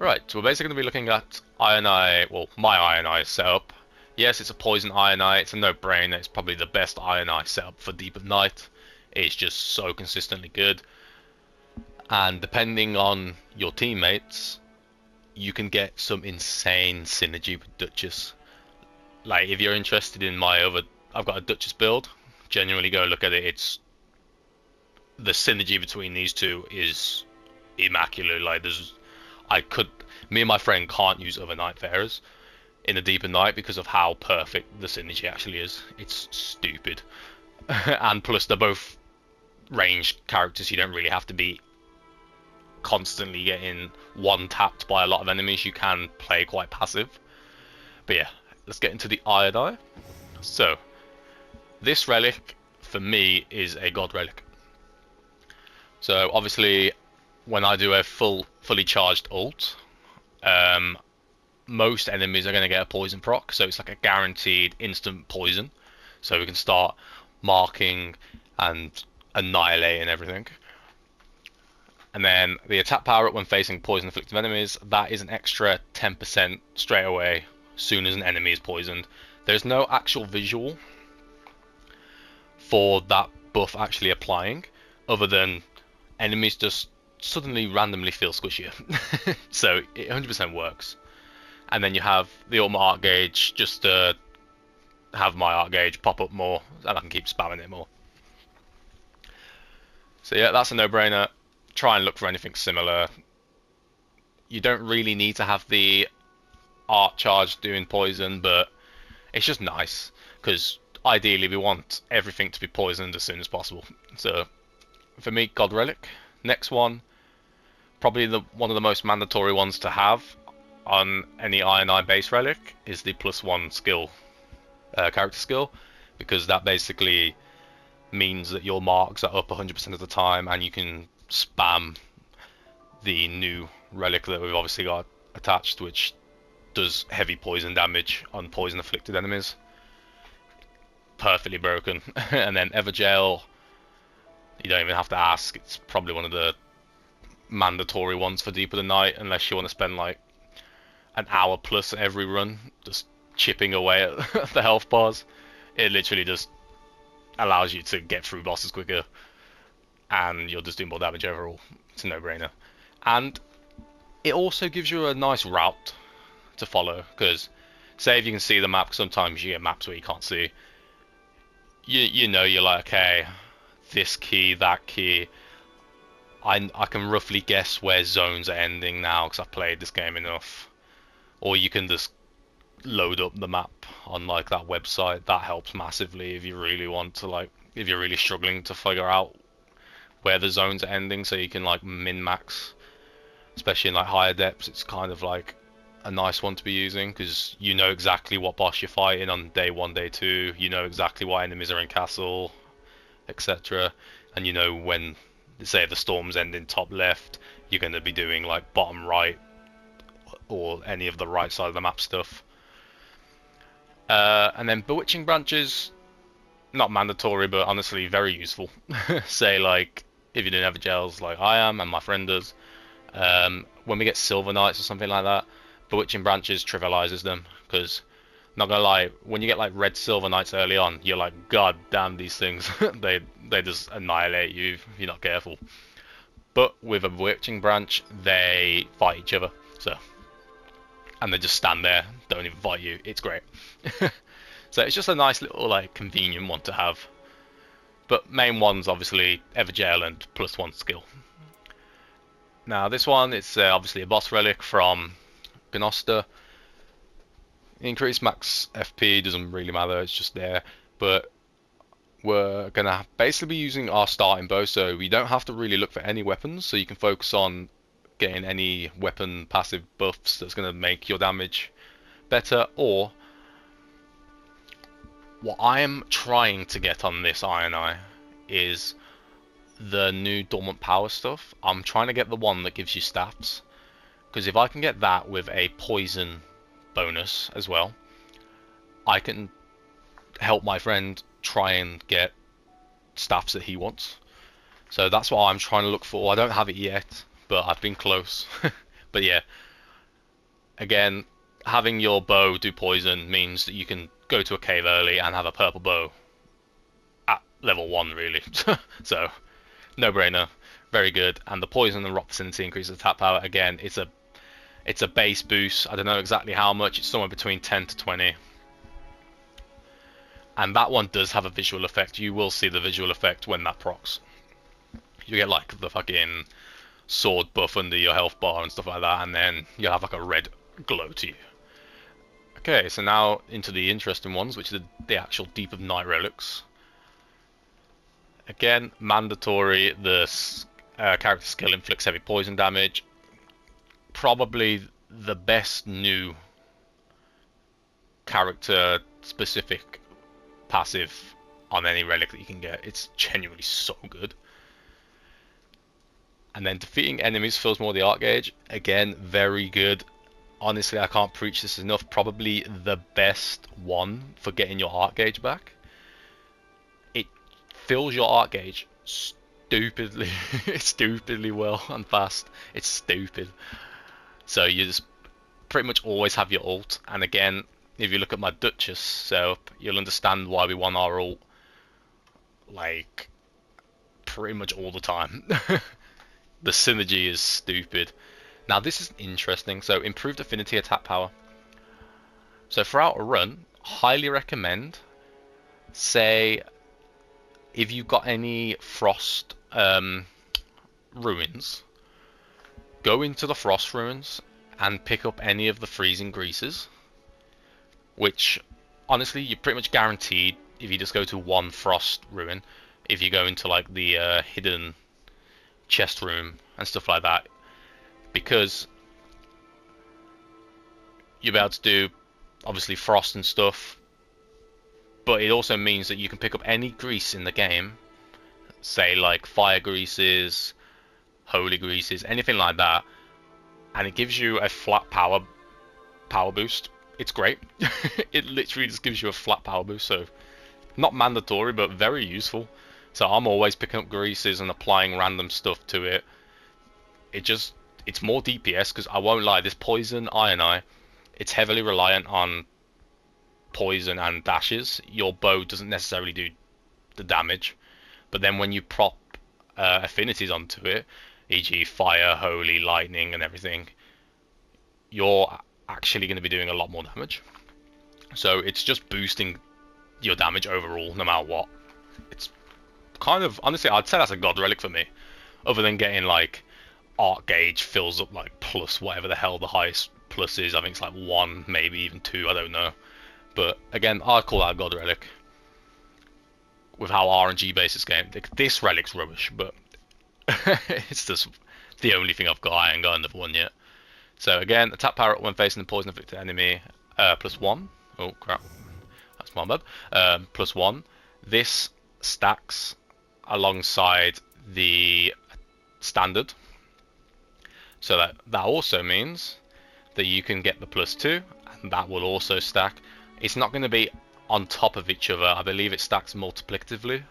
Right, so we're basically going to be looking at Ironeye, well, my Ironeye setup. Yes, it's a poison Ironeye, it's a no-brainer, it's probably the best Ironeye setup for Deep of Night. It's just so consistently good, and depending on your teammates, you can get some insane synergy with Duchess. Like, if you're interested in I've got a Duchess build, genuinely go look at it, the synergy between these two is immaculate. Like, I could, me and my friend can't use other Nightfarers in the deeper night because of how perfect the synergy actually is. It's stupid. And plus they're both ranged characters, you don't really have to be constantly getting one tapped by a lot of enemies, you can play quite passive. But yeah, let's get into the Ironeye. So, this relic, for me, is a god relic. So obviously, when I do a fully charged ult, most enemies are going to get a poison proc, so it's like a guaranteed instant poison. So we can start marking and annihilating everything. And then the attack power up when facing poison afflicted enemies, that is an extra 10% straight away as soon as an enemy is poisoned. There's no actual visual for that buff actually applying, other than enemies just suddenly randomly feel squishier. So it 100% works. And then you have the ultimate art gauge just to have my art gauge pop up more, and I can keep spamming it more. So yeah, that's a no-brainer. Try and look for anything similar. You don't really need to have the art charge doing poison, but it's just nice, because ideally we want everything to be poisoned as soon as possible. So for me, God Relic. Next one, probably one of the most mandatory ones to have on any Ironeye base relic, is the +1 skill, character skill, because that basically means that your marks are up 100% of the time, and you can spam the new relic that we've obviously got attached, which does heavy poison damage on poison afflicted enemies. Perfectly broken. And then Evergel, you don't even have to ask, it's probably one of the mandatory ones for Deep of the Night, unless you want to spend like an hour plus every run just chipping away at the health bars. It literally just allows you to get through bosses quicker, and you're just doing more damage overall. It's a no-brainer. And it also gives you a nice route to follow, because say if you can see the map, sometimes you get maps where you can't see. You know, you're like, okay, this key, that key, I can roughly guess where zones are ending now because I've played this game enough. Or you can just load up the map on like that website. That helps massively if you really want to, like, if you're really struggling to figure out where the zones are ending, so you can like min-max, especially in like higher depths. It's kind of like a nice one to be using, because you know exactly what boss you're fighting on day 1, day 2, you know exactly what enemies are in castle, etc. And you know when, say, the storms end in top left, you're going to be doing like bottom right or any of the right side of the map stuff. And then bewitching branches, not mandatory, but honestly very useful. Say like if you're doing Evergels like I am and my friend does, when we get Silver Knights or something like that, bewitching branches trivializes them, because not gonna lie, when you get like red Silver Knights early on, you're like, god damn, these things they just annihilate you if you're not careful. But with a bewitching branch, they fight each other, so, and they just stand there, don't even fight you. It's great. So it's just a nice little like convenient one to have. But main ones obviously Evergel and +1 skill. Now this one, it's obviously a boss relic from Gnosta. Increased max FP doesn't really matter, it's just there. But we're gonna basically be using our starting bow, so we don't have to really look for any weapons, so you can focus on getting any weapon passive buffs that's gonna make your damage better. Or what I am trying to get on this Ironeye is the new dormant power stuff. I'm trying to get the one that gives you stats, because if I can get that with a poison bonus as well, I can help my friend try and get staffs that he wants. So that's what I'm trying to look for. I don't have it yet, but I've been close. But yeah, Again, having your bow do poison means that you can go to a cave early and have a purple bow at level 1, really. So, no brainer. Very good. And the poison and rock vicinity increases attack power. Again, it's a base boost. I don't know exactly how much. It's somewhere between 10 to 20. And that one does have a visual effect. You will see the visual effect when that procs. You get like the fucking sword buff under your health bar and stuff like that, and then you'll have like a red glow to you. Okay, so now into the interesting ones, which are the actual Deep of Night relics. Again, mandatory. The character skill inflicts heavy poison damage. Probably the best new character specific passive on any relic that you can get. It's genuinely so good. And then defeating enemies fills more of the art gauge. Again, very good. Honestly, I can't preach this enough. Probably the best one for getting your art gauge back. It fills your art gauge stupidly, stupidly well and fast. It's stupid. So you just pretty much always have your ult. And again, if you look at my Duchess setup, you'll understand why we want our ult like pretty much all the time. The synergy is stupid. Now this is interesting. So improved affinity attack power. So throughout a run, highly recommend, say, if you've got any frost ruins, go into the frost ruins and pick up any of the freezing greases, which honestly you're pretty much guaranteed if you just go to one frost ruin. If you go into like the hidden chest room and stuff like that, because you'll be able to do obviously frost and stuff, but it also means that you can pick up any grease in the game, say like fire greases, holy greases, anything like that, and it gives you a flat power boost. It's great. It literally just gives you a flat power boost, so not mandatory but very useful. So I'm always picking up greases and applying random stuff to it. It's more DPS, because I won't lie, this poison Ironeye, it's heavily reliant on poison and dashes. Your bow doesn't necessarily do the damage, but then when you prop affinities onto it, e.g. fire, holy, lightning and everything, you're actually going to be doing a lot more damage. So it's just boosting your damage overall no matter what. It's kind of, honestly, I'd say that's a god relic for me, other than getting like art gauge fills up like plus whatever the hell the highest plus is. I think it's like 1, maybe even 2, I don't know. But again, I'd call that a god relic with how RNG based this game. This relic's rubbish, but it's just the only thing I've got. I ain't got another one yet. So again, attack power when facing a poison afflicted enemy, +1. Oh crap, that's my bad. +1. This stacks alongside the standard, so that also means that you can get the +2, and that will also stack. It's not going to be on top of each other. I believe it stacks multiplicatively.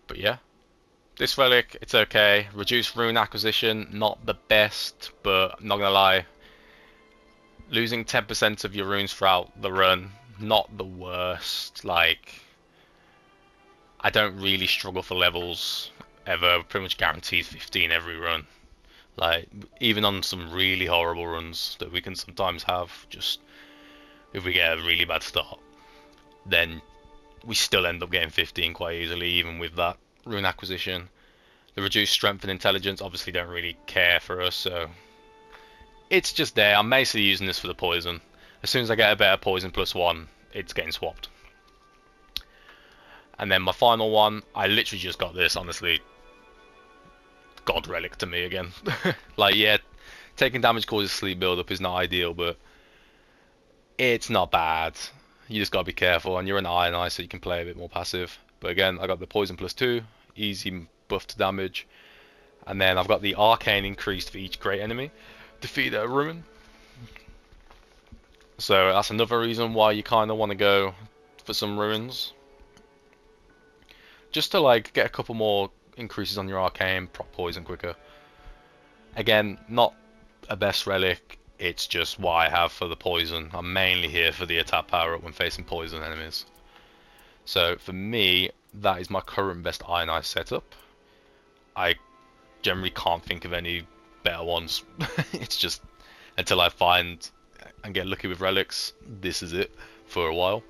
But yeah, this relic, it's okay. Reduced rune acquisition, not the best, but I'm not gonna lie, losing 10% of your runes throughout the run, not the worst. Like, I don't really struggle for levels ever. Pretty much guaranteed 15 every run. Like, even on some really horrible runs that we can sometimes have, just if we get a really bad start, then we still end up getting 15 quite easily, even with that rune acquisition. The reduced strength and intelligence obviously don't really care for us, so it's just there. I'm basically using this for the poison. As soon as I get a better poison +1, it's getting swapped. And then my final one, I literally just got this, honestly. God relic to me again. Like, yeah, taking damage causes sleep buildup is not ideal, but it's not bad. You just gotta be careful, and you're an Ironeye, so you can play a bit more passive. But again, I got the poison +2, easy buff to damage, and then I've got the arcane increased for each great enemy defeated at a ruin. So that's another reason why you kind of want to go for some ruins, just to like get a couple more increases on your arcane, prop poison quicker. Again, not a best relic, it's just what I have for the poison. I'm mainly here for the attack power up when facing poison enemies. So for me, that is my current best Ironeye setup. I generally can't think of any better ones. It's just until I find and get lucky with relics, this is it for a while.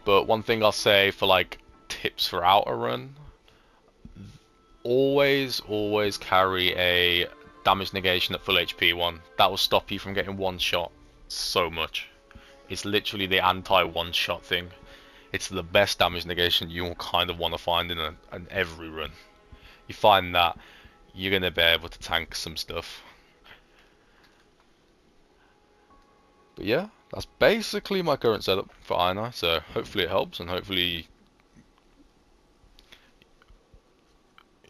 But one thing I'll say for like tips for outer run, always carry a damage negation at full HP one. That will stop you from getting one shot so much. It's literally the anti one shot thing. It's the best damage negation you'll kind of want to find in every run. You find that, you're going to be able to tank some stuff. But yeah, that's basically my current setup for Ironeye, so hopefully it helps, and hopefully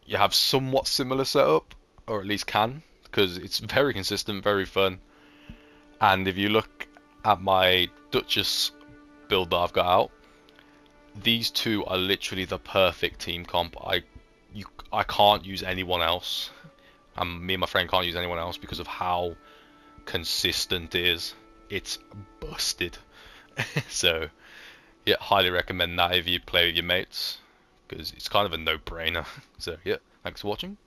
you have somewhat similar setup, or at least can, because it's very consistent, very fun. And if you look at my Duchess build that I've got out, these two are literally the perfect team comp. I can't use anyone else, and me and my friend can't use anyone else because of how consistent it is. It's busted. So yeah, highly recommend that if you play with your mates, because it's kind of a no-brainer. So yeah, thanks for watching.